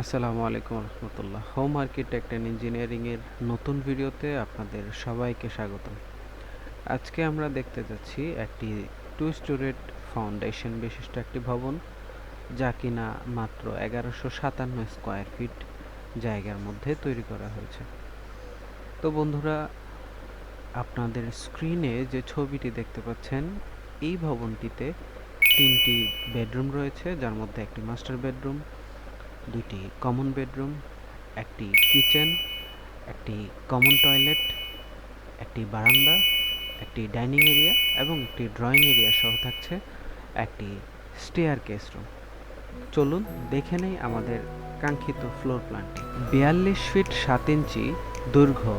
আসসালামু আলাইকুম রহমতুল্লাহ। Home architect and ইঞ্জিনিয়ারিংয়ের নতুন ভিডিওতে আপনাদের সবাইকে স্বাগতম। আজকে আমরা দেখতে যাচ্ছি একটি টু স্টোরেড ফাউন্ডেশন বিশিষ্ট একটি ভবন, যা কিনা মাত্র 1157 স্কোয়ার ফিট জায়গার মধ্যে তৈরি করা হয়েছে। তো বন্ধুরা, আপনাদের স্ক্রিনে যে ছবিটি দেখতে পাচ্ছেন, এই ভবনটিতে 3টি বেডরুম রয়েছে, যার মধ্যে একটি মাস্টার বেডরুম, 2টি কমন বেডরুম, একটি কিচেন, একটি কমন টয়লেট, একটি বারান্দা, একটি ডাইনিং এরিয়া এবং একটি ড্রয়িং এরিয়া সহ থাকছে একটি স্টেয়ারকেস রুম। চলুন দেখে নেই আমাদের কাঙ্ক্ষিত ফ্লোর প্ল্যানটি। 42 ফিট 7 ইঞ্চি দৈর্ঘ্য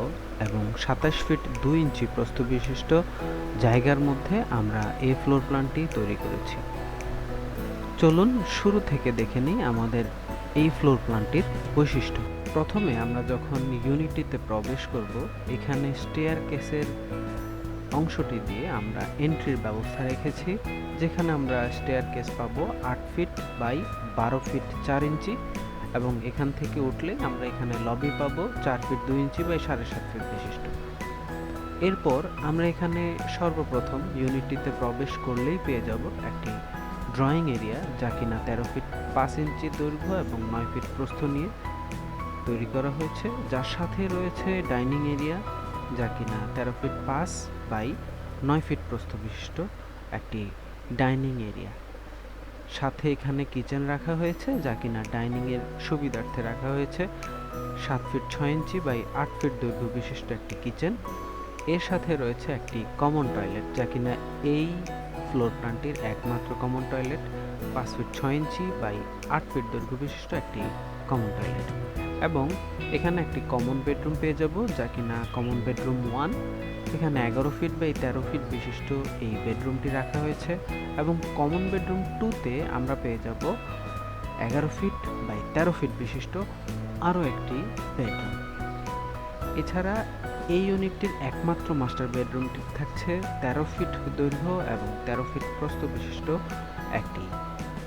এবং 27 ফিট 2 ইঞ্চি প্রস্থ বিশিষ্ট জায়গার মধ্যে আমরা এই ফ্লোর প্ল্যানটি তৈরি করেছি। চলুন শুরু থেকে দেখে নিই আমাদের এই ফ্লোর প্ল্যানটির বৈশিষ্ট্য। প্রথমে আমরা যখন ইউনিটিতে প্রবেশ করব, এখানে স্টেয়ারকেসের অংশটি দিয়ে আমরা এন্ট্রির ব্যবস্থা রেখেছি, যেখানে আমরা স্টেয়ারকেস পাবো 8 ফিট বাই 12 ফিট 4 ইঞ্চি এবং এখান থেকে উঠলে আমরা এখানে লবি পাবো 4 ফিট 2 ইঞ্চি বাই 7.5 ফিট বিশিষ্ট। এরপর আমরা এখানে সর্বপ্রথম ইউনিটিতে প্রবেশ করলেই পেয়ে যাব একটি ড্রয়িং এরিয়া, যা কিনা 13 ফিট 5 ইঞ্চি দৈর্ঘ্য এবং 9 ফিট প্রস্থ নিয়ে তৈরি করা হয়েছে, যার সাথে রয়েছে ডাইনিং এরিয়া, যা কিনা 13 ফিট 5 বাই 9 ফিট প্রস্থ বিশিষ্ট একটি ডাইনিং এরিয়া। সাথে এখানে কিচেন রাখা হয়েছে, যা কিনা ডাইনিংয়ের সুবিধার্থে রাখা হয়েছে। 7 ফিট 6 ইঞ্চি বাই 8 ফিট দৈর্ঘ্য বিশিষ্ট একটি কিচেন। এর সাথে রয়েছে একটি কমন টয়লেট, যা কিনা এই ফ্লোর প্ল্যানটির একমাত্র common toilet. 5 feet 6 inch by 8 feet দৈর্ঘ্য বিশিষ্ট একটি কমন টয়লেট। এবং এখানে একটি কমন বেডরুম পেয়ে যাব, যা কিনা কমন বেডরুম 1। এখানে 11 ফিট বাই 13 ফিট বিশিষ্ট এই বেডরুমটি রাখা হয়েছে এবং কমন বেডরুম 2তে আমরা পেয়ে যাব 11 ফিট বাই 13 ফিট বিশিষ্ট আরও একটি বেডরুম। এছাড়া এই ইউনিটটির একমাত্র মাস্টার বেডরুমটি থাকছে 13 ফিট দৈর্ঘ্য এবং 13 ফিট প্রস্থ বিশিষ্ট একটি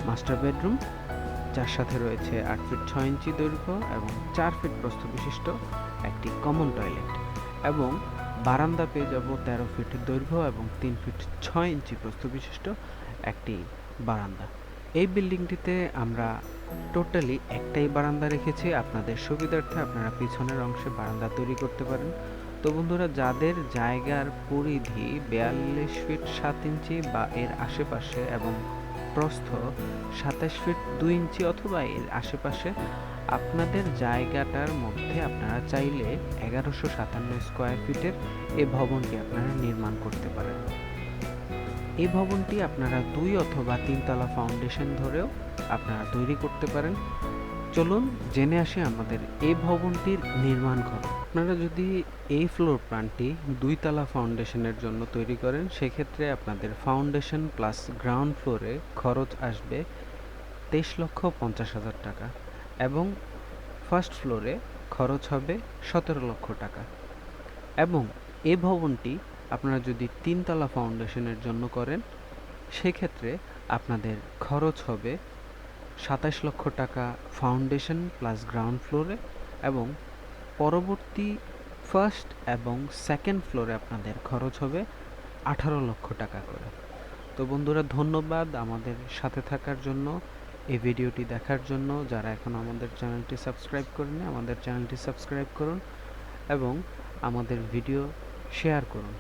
মাস্টার বেডরুম, যার সাথে রয়েছে 8 ফিট 6 ইঞ্চি দৈর্ঘ্য এবং 4 ফিট প্রস্থ বিশিষ্ট একটি কমন টয়লেট। এবং বারান্দা পেয়ে যাব 13 ফিট দৈর্ঘ্য এবং 3 ফিট 6 ইঞ্চি প্রস্থ বিশিষ্ট একটি বারান্দা। এই বিল্ডিংটিতে আমরা টোটালি একটাই বারান্দা রেখেছি। আপনাদের সুবিধার্থে আপনারা পিছনের অংশে বারান্দা তৈরি করতে পারেন। তো বন্ধুরা, যাদের জায়গার পরিধি 42 ফিট 7 ইঞ্চি বা এর আশেপাশে এবং প্রস্থ 27 ফিট 2 ইঞ্চি অথবা এর আশেপাশে, আপনাদের জায়গাটার মধ্যে আপনারা চাইলে 1157 স্কোয়ার ফিটের এই ভবনটি আপনারা নির্মাণ করতে পারেন। এই ভবনটি আপনারা 2 অথবা 3 তলা ফাউন্ডেশন ধরেও আপনারা তৈরি করতে পারেন। চলুন জেনে আসি আমাদের এই ভবনটির নির্মাণ খরচ। আপনারা যদি এই ফ্লোর প্ল্যানটি 2 তলা ফাউন্ডেশনের জন্য তৈরি করেন, সেক্ষেত্রে আপনাদের ফাউন্ডেশন প্লাস গ্রাউন্ড ফ্লোরে খরচ আসবে 23,50,000 টাকা এবং ফার্স্ট ফ্লোরে খরচ হবে 17 লক্ষ টাকা। এবং এই ভবনটি আপনারা যদি 3 তলা ফাউন্ডেশনের জন্য করেন, সেক্ষেত্রে আপনাদের খরচ হবে 27 লক্ষ টাকা ফাউন্ডেশন প্লাস গ্রাউন্ড ফ্লোরে এবং পরবর্তী ফার্স্ট এবং সেকেন্ড ফ্লোরে আপনাদের খরচ হবে 18 লক্ষ টাকা করে। তো বন্ধুরা, ধন্যবাদ আমাদের সাথে থাকার জন্য, এই ভিডিওটি দেখার জন্য। যারা এখন আমাদের চ্যানেলটি সাবস্ক্রাইব করেনি, আমাদের চ্যানেলটি সাবস্ক্রাইব করুন এবং আমাদের ভিডিও শেয়ার করুন।